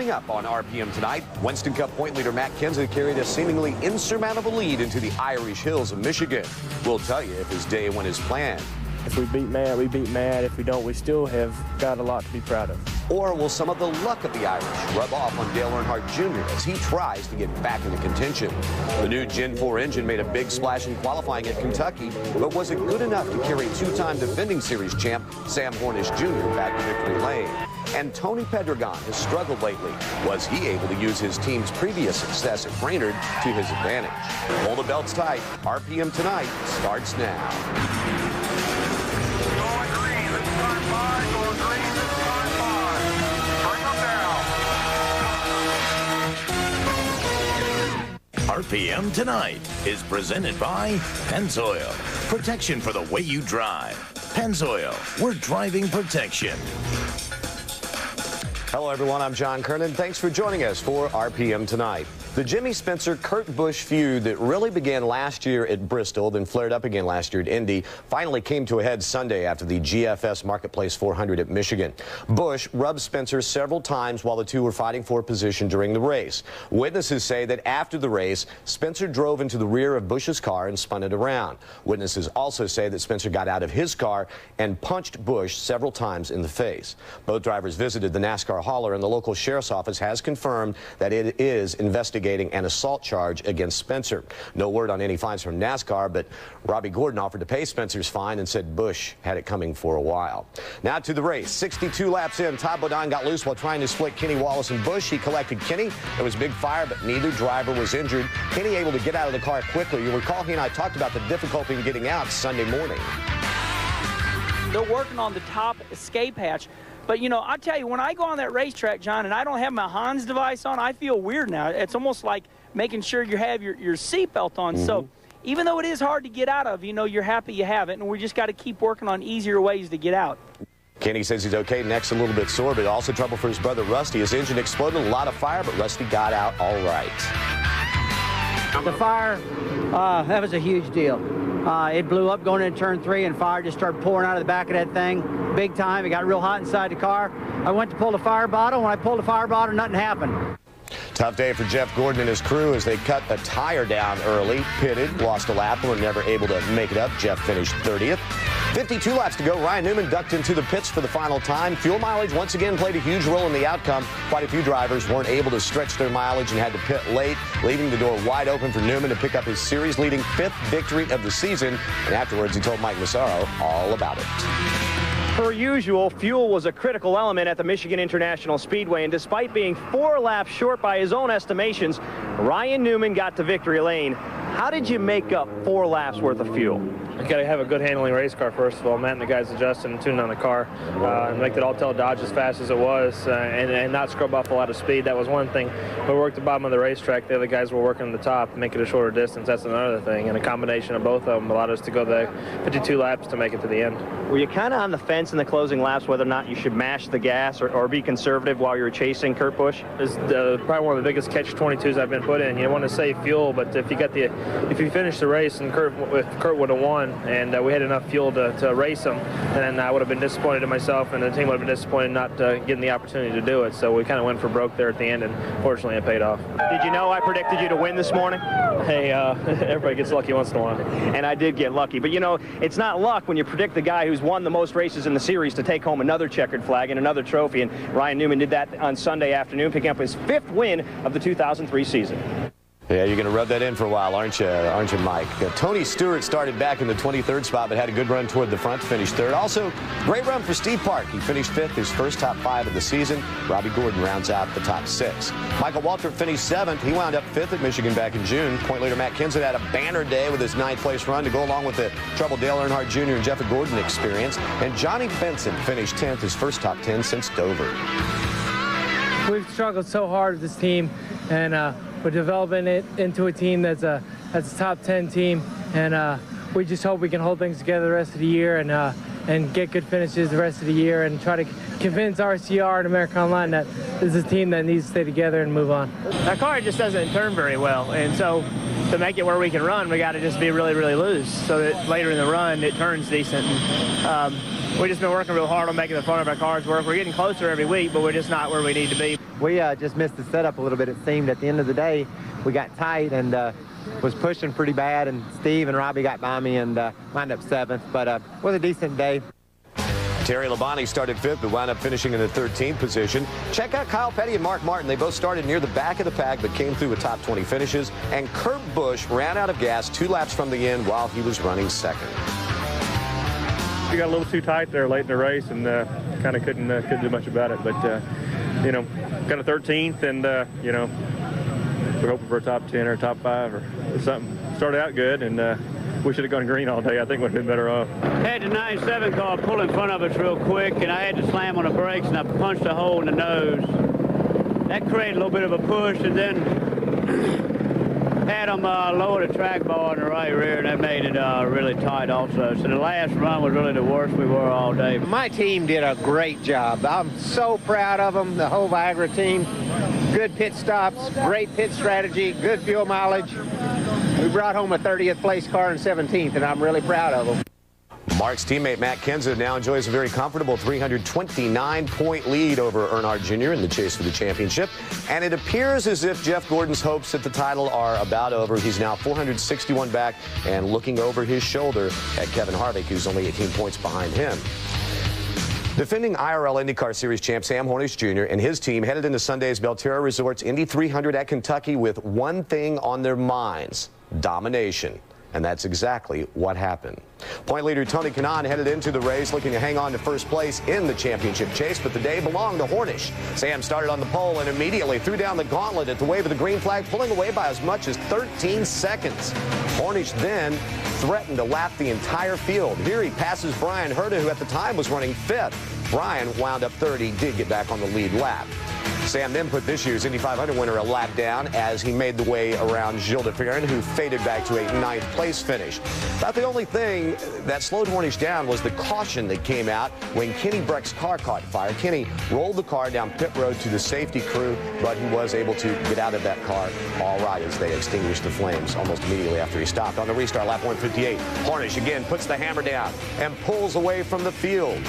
Coming up on RPM tonight, Winston Cup point leader Matt Kenseth carried a seemingly insurmountable lead into the Irish hills of Michigan. We'll tell you if his day went as planned. If we beat Matt, we beat Matt. If we don't, we still have got a lot to be proud of. Or will some of the luck of the Irish rub off on Dale Earnhardt Jr. as he tries to get back into contention? The new Gen 4 engine made a big splash in qualifying at Kentucky, but was it good enough to carry two-time defending series champ Sam Hornish Jr. back to victory lane? And Tony Pedregon has struggled lately. Was he able to use his team's previous success at Brainerd to his advantage? Hold the belts tight. RPM tonight starts now. RPM Tonight is presented by Pennzoil. Protection for the way you drive. Pennzoil, we're driving protection. Hello, everyone. I'm John Kernan. Thanks for joining us for RPM Tonight. The Jimmy Spencer-Kurt Busch feud that really began last year at Bristol, then flared up again last year at Indy, finally came to a head Sunday after the GFS Marketplace 400 at Michigan. Busch rubbed Spencer several times while the two were fighting for position during the race. Witnesses say that after the race, Spencer drove into the rear of Busch's car and spun it around. Witnesses also say that Spencer got out of his car and punched Busch several times in the face. Both drivers visited the NASCAR hauler, and the local sheriff's office has confirmed that it is investigating an assault charge against Spencer. No word on any fines from NASCAR, but Robbie Gordon offered to pay Spencer's fine and said Busch had it coming for a while. Now to the race. 62 laps in, Todd Bodine got loose while trying to split Kenny Wallace and Busch. He collected Kenny. There was big fire, but neither driver was injured. Kenny able to get out of the car quickly. You'll recall he and I talked about the difficulty in getting out Sunday morning. They're working on the top escape hatch. But, you know, I'll tell you, when I go on that racetrack, John, and I don't have my Hans device on, I feel weird now. It's almost like making sure you have your seatbelt on. So even though it is hard to get out of, you know, you're happy you have it, and we just got to keep working on easier ways to get out. Kenny says he's okay, neck's a little bit sore, but also trouble for his brother Rusty. His engine exploded, a lot of fire, but Rusty got out all right. The fire, that was a huge deal. It blew up going into turn 3, and fire just started pouring out of the back of that thing big time. It got real hot inside the car. I went to pull the fire bottle. When I pulled the fire bottle, nothing happened. Tough day for Jeff Gordon and his crew as they cut a tire down early, pitted, lost a lap, and were never able to make it up. Jeff finished 30th. 52 laps to go. Ryan Newman ducked into the pits for the final time. Fuel mileage once again played a huge role in the outcome. Quite a few drivers weren't able to stretch their mileage and had to pit late, leaving the door wide open for Newman to pick up his series-leading 5th victory of the season. And afterwards, he told Mike Massaro all about it. Per usual, fuel was a critical element at the Michigan International Speedway, and despite being 4 laps short by his own estimations, Ryan Newman got to victory lane. How did you make up 4 laps worth of fuel? You got to have a good handling race car, first of all. Matt and the guys adjusted and tuned on the car and make it all tell Dodge as fast as it was and not scrub off a lot of speed. That was one thing. We worked the bottom of the racetrack. The other guys were working the top, make it a shorter distance. That's another thing. And a combination of both of them allowed us to go the 52 laps to make it to the end. Were you kind of on the fence in the closing laps whether or not you should mash the gas or be conservative while you were chasing Kurt Busch? It's probably one of the biggest catch-22s I've been put in. You want to save fuel, but if you finish the race and if Kurt would have won and we had enough fuel to race him, then I would have been disappointed in myself, and the team would have been disappointed not getting the opportunity to do it. So we kind of went for broke there at the end, and fortunately it paid off. Did you know I predicted you to win this morning? Hey, everybody gets lucky once in a while. And I did get lucky. But, you know, it's not luck when you predict the guy who's won the most races in the series to take home another checkered flag and another trophy. And Ryan Newman did that on Sunday afternoon, picking up his 5th win of the 2003 season. Yeah, you're going to rub that in for a while, aren't you, Mike? Tony Stewart started back in the 23rd spot, but had a good run toward the front to finish 3rd. Also, great run for Steve Park. He finished 5th, his first top 5 of the season. Robbie Gordon rounds out the top 6. Michael Waltrip finished 7th. He wound up 5th at Michigan back in June. Point leader Matt Kenseth had a banner day with his 9th-place run to go along with the trouble Dale Earnhardt Jr. and Jeff Gordon experienced. And Johnny Benson finished 10th, his first top 10 since Dover. We've struggled so hard with this team, and we're developing it into a team that's a top 10 team, and we just hope we can hold things together the rest of the year and get good finishes the rest of the year and try to convince RCR and American Online that this is a team that needs to stay together and move on. That car just doesn't turn very well, and so to make it where we can run, we got to just be really, really loose so that later in the run it turns decent. And, we've just been working real hard on making the front of our cars work. We're getting closer every week, but we're just not where we need to be. We just missed the setup a little bit, it seemed. At the end of the day, we got tight and was pushing pretty bad, and Steve and Robbie got by me and wound up 7th, but it was a decent day. Terry Labonte started 5th, but wound up finishing in the 13th position. Check out Kyle Petty and Mark Martin. They both started near the back of the pack, but came through with top 20 finishes. And Kurt Busch ran out of gas 2 laps from the end while he was running 2nd. We got a little too tight there late in the race, and kind of couldn't do much about it. But you know, got a 13th, and you know, we're hoping for a top 10 or top 5 or something. Started out good, and we should have gone green all day. I think we'd have been better off. Had the 97 car pull in front of us real quick, and I had to slam on the brakes, and I punched a hole in the nose. That created a little bit of a push, and then had them lower the track bar in the right rear, and that made it really tight also. So the last run was really the worst we were all day. My team did a great job. I'm so proud of them, the whole Viagra team. Good pit stops, great pit strategy, good fuel mileage. We brought home a 30th place car and 17th, and I'm really proud of them. Mark's teammate Matt Kenseth now enjoys a very comfortable 329-point lead over Earnhardt Jr. in the chase for the championship. And it appears as if Jeff Gordon's hopes at the title are about over. He's now 461 back and looking over his shoulder at Kevin Harvick, who's only 18 points behind him. Defending IRL IndyCar Series champ Sam Hornish Jr. and his team headed into Sunday's Belterra Resorts Indy 300 at Kentucky with one thing on their minds: domination. And that's exactly what happened. Point leader Tony Kanaan headed into the race looking to hang on to first place in the championship chase, but the day belonged to Hornish. Sam started on the pole and immediately threw down the gauntlet at the wave of the green flag, pulling away by as much as 13 seconds. Hornish then threatened to lap the entire field. Here he passes Brian Herta, who at the time was running 5th. Brian wound up 3rd. He did get back on the lead lap. Sam then put this year's Indy 500 winner a lap down as he made the way around Gilles de Ferran, who faded back to a 9th place finish. About the only thing that slowed Hornish down was the caution that came out when Kenny Breck's car caught fire. Kenny rolled the car down pit road to the safety crew, but he was able to get out of that car all right as they extinguished the flames almost immediately after he stopped. On the restart, lap 158, Hornish again puts the hammer down and pulls away from the field.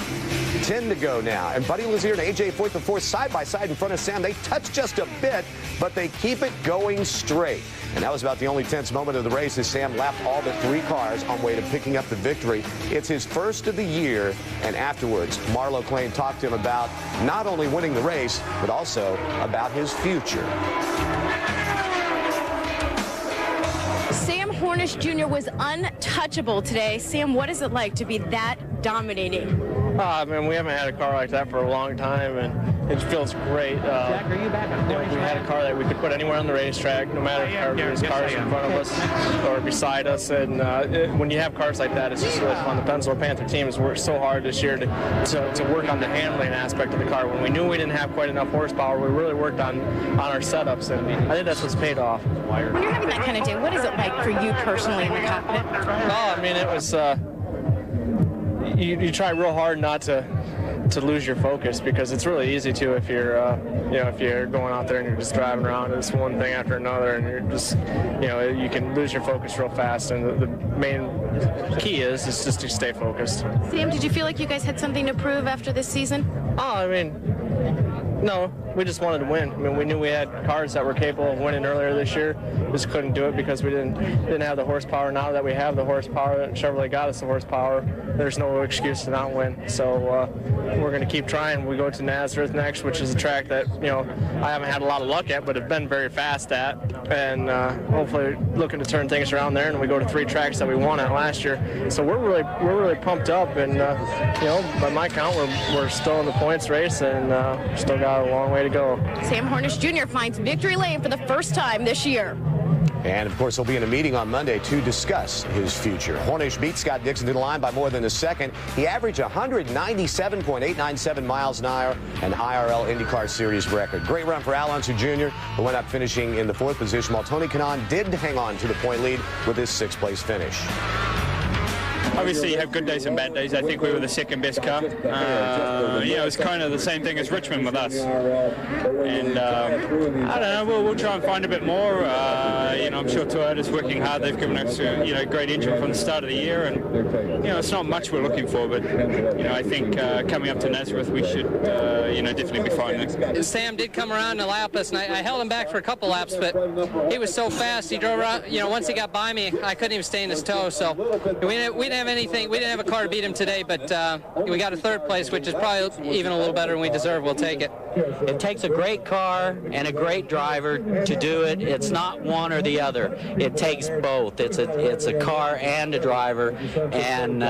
10 to go now, and Buddy Lazier and AJ Foyt the fourth side by side in front of Sam. They touch just a bit, but they keep it going straight. And that was about the only tense moment of the race as Sam lapped all but 3 cars on way to picking up the victory. It's his first of the year, and afterwards, Marlo Clain talked to him about not only winning the race, but also about his future. Sam Hornish Jr. was untouchable today. Sam, what is it like to be that dominating? I mean, we haven't had a car like that for a long time, and it feels great. Jack, are you back on We had a car that we could put anywhere on the racetrack, no matter if there's cars in front of us or beside us. And when you have cars like that, it's just really fun. The Pennzoil Panther team has worked so hard this year to work on the handling aspect of the car. When we knew we didn't have quite enough horsepower, we really worked on our setups, and I think that's what's paid off. When you're having that kind of day, what is it like for you personally in the cockpit? Oh, I mean, it was. You try real hard not to lose your focus, because it's really easy to if you're if you're going out there and you're just driving around it's one thing after another, and you're just you can lose your focus real fast. And the main key is just to stay focused. Sam, did you feel like you guys had something to prove after this season? Oh, I mean, no, we just wanted to win. I mean, we knew we had cars that were capable of winning earlier this year. Just couldn't do it because we didn't have the horsepower. Now that we have the horsepower, and Chevrolet got us the horsepower, there's no excuse to not win. So we're going to keep trying. We go to Nazareth next, which is a track that I haven't had a lot of luck at, but have been very fast at, and hopefully looking to turn things around there. And we go to 3 tracks that we won at last year. So we're really pumped up, and by my count, we're still in the points race, and still got a long way to go. Sam Hornish Jr. finds victory lane for the first time this year. And, of course, he'll be in a meeting on Monday to discuss his future. Hornish beat Scott Dixon to the line by more than a second. He averaged 197.897 miles an hour, an IRL IndyCar Series record. Great run for Al Unser Jr., who went up finishing in the 4th position, while Tony Kanaan did hang on to the point lead with his 6th place finish. obviously you have good days and bad days. I think we were the second best car. It was kind of the same thing as Richmond with us. And I don't know, we'll try and find a bit more. I'm sure Toyota's working hard. They've given us a great engine from the start of the year, and it's not much we're looking for, but I think coming up to Nazareth we should definitely be fine there. Sam did come around and lap us, and I held him back for a couple laps, but he was so fast. He drove around. Once he got by me, I couldn't even stay in his toe. So we didn't have anything. We didn't have a car to beat him today, but we got a third place, which is probably even a little better than we deserve. We'll take it. It takes a great car and a great driver to do it. It's not one or the other. It takes both. It's a car and a driver. And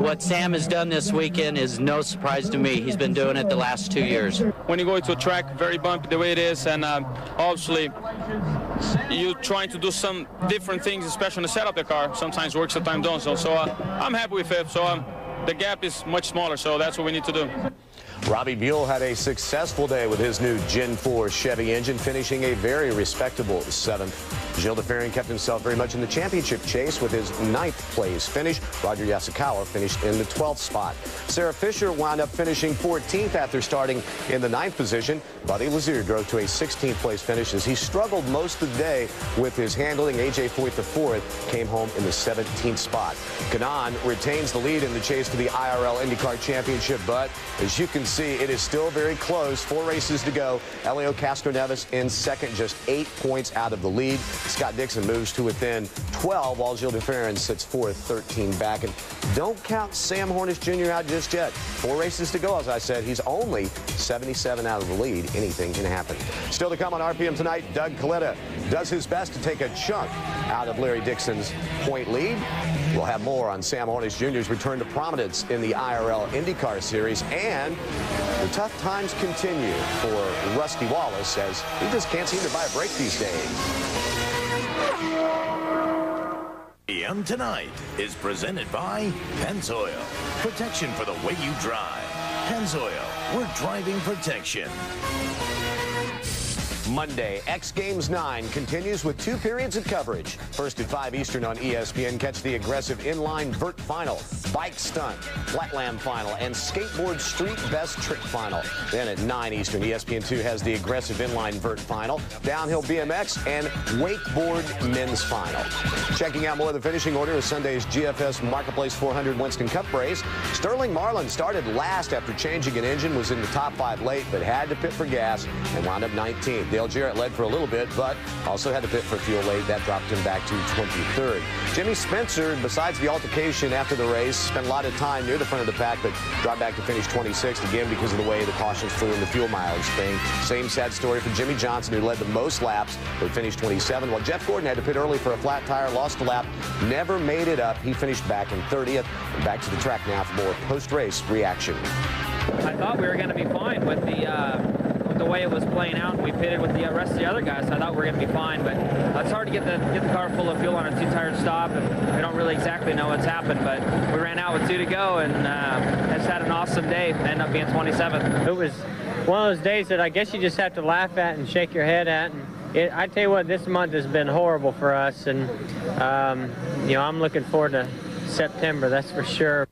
what Sam has done this weekend is no surprise to me. He's been doing it the last 2 years. When you go into a track very bumpy the way it is, and obviously you're trying to do some different things, especially on the setup of the car. Sometimes works, sometimes don't. So I'm happy with it. So the gap is much smaller, so that's what we need to do. Robbie Buell had a successful day with his new Gen 4 Chevy engine, finishing a very respectable 7th. Gilles de Ferran kept himself very much in the championship chase with his 9th place finish. Roger Yasukawa finished in the 12th spot. Sarah Fisher wound up finishing 14th after starting in the 9th position. Buddy Lazier drove to a 16th place finish as he struggled most of the day with his handling. AJ Foyt IV came home in the 17th spot. Kanan retains the lead in the chase for the IRL IndyCar Championship, but as you can see, it is still very close. 4 races to go. Elio Castroneves in second, just 8 points out of the lead. Scott Dixon moves to within 12, while Gilles de Ferran sits fourth, 13 back. And don't count Sam Hornish Jr. out just yet. 4 races to go, as I said. He's only 77 out of the lead. Anything can happen. Still to come on RPM tonight, Doug Coletta does his best to take a chunk out of Larry Dixon's point lead. We'll have more on Sam Hornish Jr.'s return to prominence in the IRL IndyCar Series, and the tough times continue for Rusty Wallace as he just can't seem to buy a break these days. RPM Tonight is presented by Pennzoil. Protection for the way you drive. Pennzoil, we're driving protection. Monday, X Games 9 continues with 2 periods of coverage. First at 5 Eastern on ESPN, catch the aggressive inline vert final, bike stunt, flatland final, and skateboard street best trick final. Then at 9 Eastern, ESPN2 has the aggressive inline vert final, downhill BMX, and wakeboard men's final. Checking out more of the finishing order is Sunday's GFS Marketplace 400 Winston Cup race. Sterling Marlin started last after changing an engine, was in the top 5 late, but had to pit for gas and wound up 19th. Dale Jarrett led for a little bit, but also had to pit for fuel late. That dropped him back to 23rd. Jimmy Spencer, besides the altercation after the race, spent a lot of time near the front of the pack, but dropped back to finish 26th again because of the way the cautions flew in the fuel mileage thing. Same sad story for Jimmy Johnson, who led the most laps, but finished 27, while Jeff Gordon had to pit early for a flat tire, lost a lap, never made it up. He finished back in 30th. And back to the track now for more post-race reaction. I thought we were going to be fine with the way it was playing out. We pitted with the rest of the other guys, so I thought we were going to be fine. But it's hard to get the car full of fuel on a 2-tire stop, and we don't really exactly know what's happened. But we ran out with 2 to go, and just had an awesome day. Ended up being 27th. It was one of those days that I guess you just have to laugh at and shake your head at. And I tell you what, this month has been horrible for us, and I'm looking forward to September, that's for sure.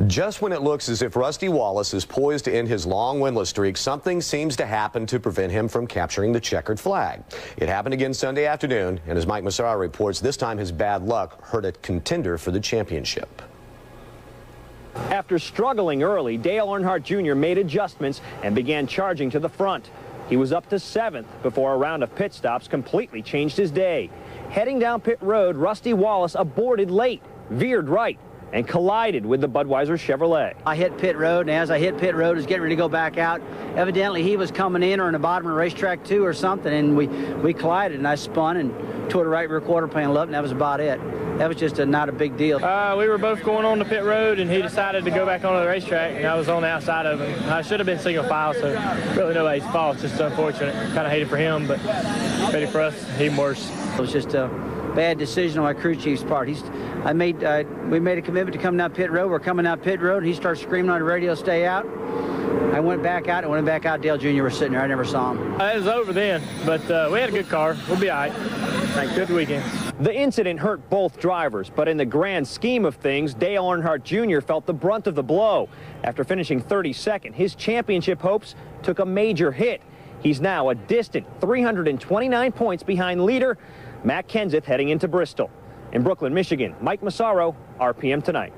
Just when it looks as if Rusty Wallace is poised to end his long winless streak, something seems to happen to prevent him from capturing the checkered flag. It happened again Sunday afternoon, and as Mike Massara reports, this time his bad luck hurt a contender for the championship. After struggling early, Dale Earnhardt Jr. made adjustments and began charging to the front. He was up to 7th before a round of pit stops completely changed his day. Heading down pit road, Rusty Wallace aborted late, veered right, and collided with the Budweiser Chevrolet. I hit pit road, and as I hit pit road, I was getting ready to go back out. Evidently, he was coming in or in the bottom of the racetrack too or something, and we collided, and I spun and tore the right rear quarter panel up, and that was about it. That was just not a big deal. We were both going on the pit road, and he decided to go back onto the racetrack, and I was on the outside of him. I should have been single file, so really nobody's fault. It's just unfortunate. Kind of hated for him, but ready for us, even worse. It was just a bad decision on my crew chief's part. We made a commitment to come down pit road. We're coming down pit road, and he started screaming on the radio, "Stay out." I went back out, and went back out. Dale Jr. was sitting there. I never saw him. It was over then, but we had a good car. We'll be all right. Good weekend. The incident hurt both drivers, but in the grand scheme of things, Dale Earnhardt Jr. felt the brunt of the blow. After finishing 32nd, his championship hopes took a major hit. He's now a distant 329 points behind leader Matt Kenseth heading into Bristol. In Brooklyn, Michigan, Mike Massaro, RPM Tonight.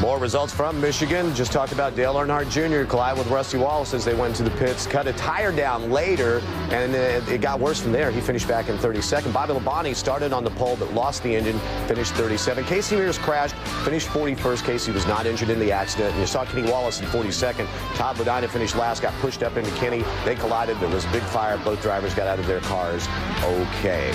More results from Michigan. Just talked about Dale Earnhardt Jr. collide with Rusty Wallace as they went to the pits, cut a tire down later, and it got worse from there. He finished back in 32nd. Bobby Labonte started on the pole but lost the engine, finished 37. Casey Mears crashed, finished 41st. Casey was not injured in the accident. And you saw Kenny Wallace in 42nd. Todd Bodina finished last, got pushed up into Kenny. They collided. There was a big fire. Both drivers got out of their cars okay.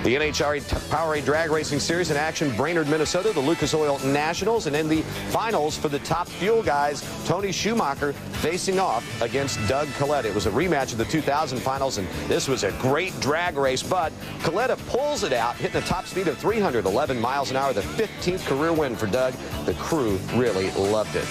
The NHRA Powerade Drag Racing Series in action, Brainerd, Minnesota, the Lucas Oil Nationals, and in the finals for the top fuel guys, Tony Schumacher facing off against Doug Colletta. It was a rematch of the 2000 finals, and this was a great drag race, but Colletta pulls it out, hitting a top speed of 311 miles an hour, the 15th career win for Doug. The crew really loved it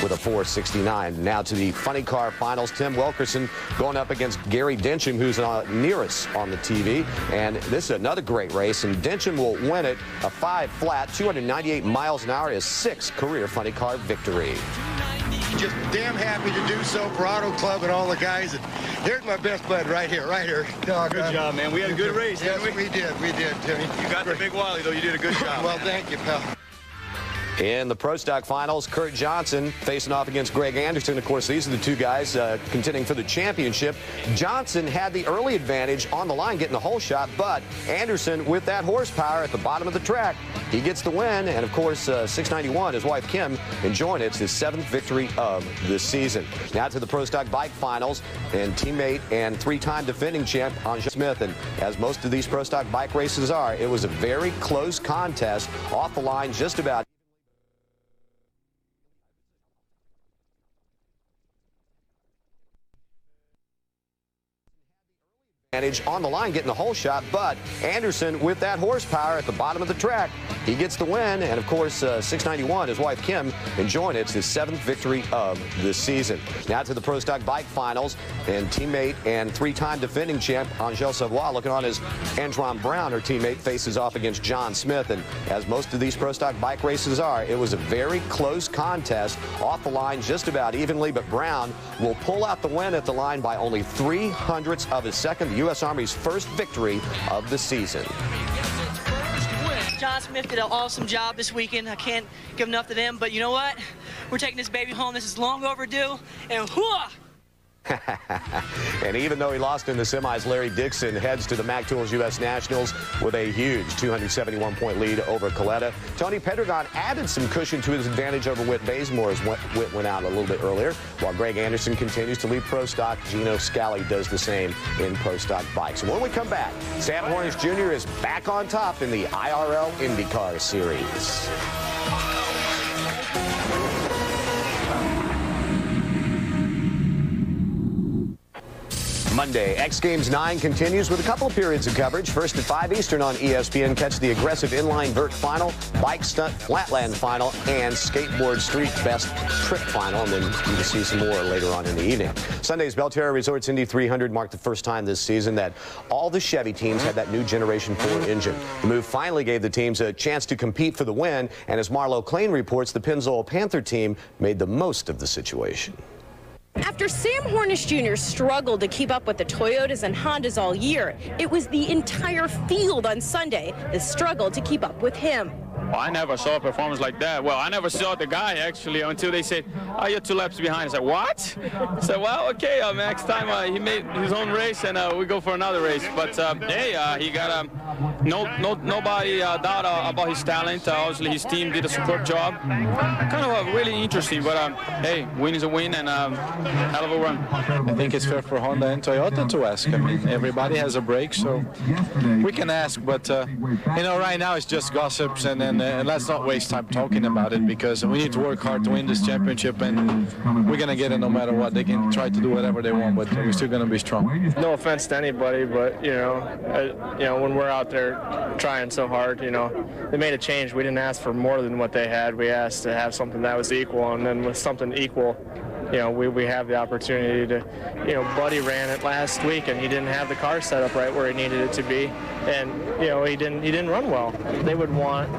with a 469. Now to the funny car finals. Tim Wilkerson going up against Gary Densham, who's near us on the TV. And this is another great race, and Densham will win it. A 5 flat, 298 miles an hour, his 6th career funny car victory. Just damn happy to do so for Auto Club and all the guys. And here's my best bud right here, Dog, good job, man. We had a good race, yes, didn't we? We did, Timmy. You got the big Wally, though. You did a good job. Well, thank you, pal. In the Pro Stock Finals, Kurt Johnson facing off against Greg Anderson. Of course, these are the two guys contending for the championship. Johnson had the early advantage on the line, getting the whole shot, but Anderson, with that horsepower at the bottom of the track, he gets the win. And, of course, 691, his wife Kim, enjoying it. It's his 7th victory of the season. Now to the Pro Stock Bike Finals, and teammate and 3-time defending champ Angel Smith. And as most of these Pro Stock bike races are, it was a very close contest. Off the line just about. On the line, getting the whole shot, but Anderson, with that horsepower at the bottom of the track, he gets the win. And of course, 691, his wife Kim, enjoying it. It's his 7th victory of the season. Now to the Pro Stock Bike Finals, and teammate and 3-time defending champ Angel Savoy, looking on as Antron Brown, her teammate, faces off against John Smith. And as most of these Pro Stock bike races are, it was a very close contest. Off the line just about evenly, but Brown will pull out the win at the line by only 0.03 of a second. The U.S. Army's first victory of the season. John Smith did an awesome job this weekend. I can't give enough to them, but you know what? We're taking this baby home. This is long overdue, and whoa! And even though he lost in the semis, Larry Dixon heads to the Mac Tools U.S. Nationals with a huge 271-point lead over Colletta. Tony Pedregon added some cushion to his advantage over Whit Bazemore as Whit went out a little bit earlier, while Greg Anderson continues to lead Pro Stock. Gino Scali does the same in Pro Stock bikes. And when we come back, Sam Hornish Jr. is back on top in the IRL IndyCar Series. Monday, X Games 9 continues with a couple of periods of coverage. First at 5 Eastern on ESPN, catch the aggressive inline vert final, bike stunt flatland final, and skateboard street best trick final. And then you can see some more later on in the evening. Sunday's Belterra Resorts Indy 300 marked the first time this season that all the Chevy teams had that new Generation 4 engine. The move finally gave the teams a chance to compete for the win, and as Marlo Klein reports, the Pennzoil Panther team made the most of the situation. After Sam Hornish Jr. struggled to keep up with the Toyotas and Hondas all year, it was the entire field on Sunday that struggled to keep up with him. Well, I never saw a performance like that. Well, I never saw the guy, actually, until they said, oh, you're 2 laps behind. I said, what? I said, well, okay, next time he made his own race, and we go for another race. But, hey, he got nobody doubt about his talent. Obviously, his team did a superb job. Kind of really interesting, but, hey, win is a win, and hell of a run. I think it's fair for Honda and Toyota to ask. I mean, everybody has a break, so we can ask. But, you know, right now it's just gossips, and let's not waste time talking about it, because we need to work hard to win this championship, and we're going to get it no matter what. They can try to do whatever they want, but we're still going to be strong. No offense to anybody, but, you know, when we're out there were trying so hard. You know, they made a change. We didn't ask for more than what they had. We asked to have something that was equal, and then with something equal, you know, we have the opportunity to, you know, Buddy ran it last week and he didn't have the car set up right where he needed it to be, and you know, he didn't run well. They would want,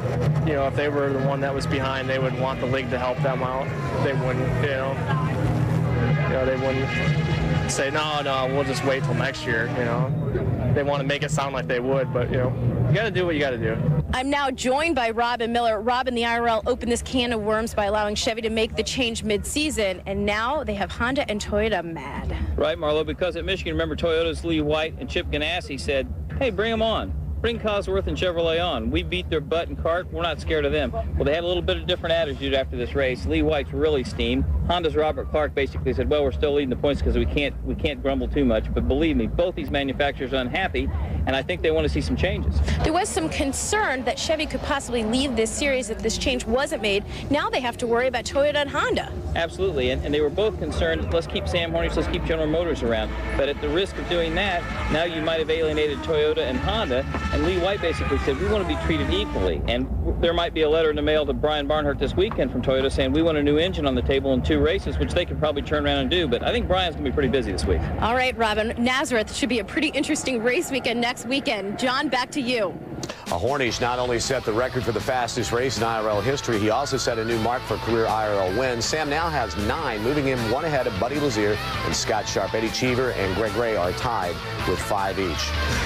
you know, if they were the one that was behind, they would want the league to help them out. They wouldn't, you know, they wouldn't say no, we'll just wait till next year. You know, they want to make it sound like they would, but you know, you got to do what you got to do. I'm now joined by Robin Miller. Robin, the IRL opened this can of worms by allowing Chevy to make the change mid-season, and now they have Honda and Toyota mad. Right, Marlo, because at Michigan, remember, Toyota's Lee White and Chip Ganassi said, hey, bring them on. Bring Cosworth and Chevrolet on. We beat their butt in kart. We're not scared of them. Well, they had a little bit of different attitude after this race. Lee White's really steamed. Honda's Robert Clark basically said, well, we're still leading the points because we can't grumble too much. But believe me, both these manufacturers are unhappy, and I think they want to see some changes. There was some concern that Chevy could possibly leave this series if this change wasn't made. Now they have to worry about Toyota and Honda. Absolutely, and they were both concerned, let's keep Sam Hornish, let's keep General Motors around. But at the risk of doing that, now you might have alienated Toyota and Honda, and Lee White basically said, we want to be treated equally. And there might be a letter in the mail to Brian Barnhart this weekend from Toyota saying, we want a new engine on the table in 2 races, which they could probably turn around and do. But I think Brian's going to be pretty busy this week. All right, Robin. Nazareth should be a pretty interesting race weekend next weekend. John, back to you. Hornish not only set the record for the fastest race in IRL history, he also set a new mark for career IRL wins. Sam now has 9, moving him 1 ahead of Buddy Lazier and Scott Sharp. Eddie Cheever and Greg Ray are tied with 5 each.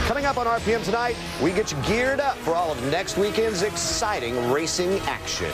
Coming up on RPM tonight, we get you geared up for all of next weekend's exciting racing action.